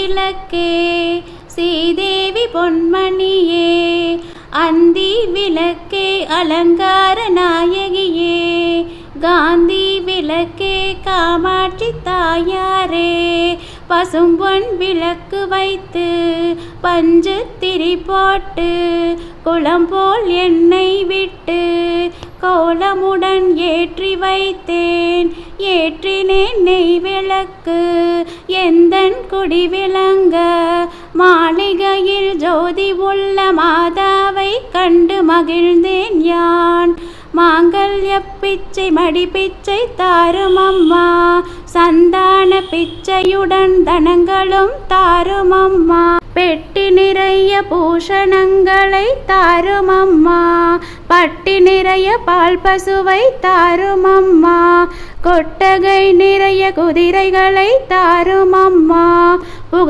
விளக்கே ஸ்ரீதேவி பொன்மணியே அந்தி விளக்கே அலங்கார நாயகியே காந்தி விளக்கே காமாட்சி தாயாரே பசும்பொன் விளக்கு வைத்து பஞ்சு திரி போட்டு குளம் போல் எண்ணெய் விட்டு கோலமுடன் ஏற்றி வைத்தேன் ஏற்றினேன் நெய் விளக்கு எந்தன் குடி விளங்க மாளிகையில் ஜோதி உள்ள மாதாவை கண்டு மகிழ்ந்தேன் யான் மாங்கல்ய பிச்சை மடி பிச்சை தாரும் அம்மா சந்தான பிச்சையுடன் தனங்களும் தாரும் அம்மா பெட்டி நிறைய பூஷணங்களை தாரும் அம்மா பட்டி நிறைய பால் பசுவை தாரும் அம்மா கொட்டகை நிறைய குதிரைகளை தாரும் அம்மா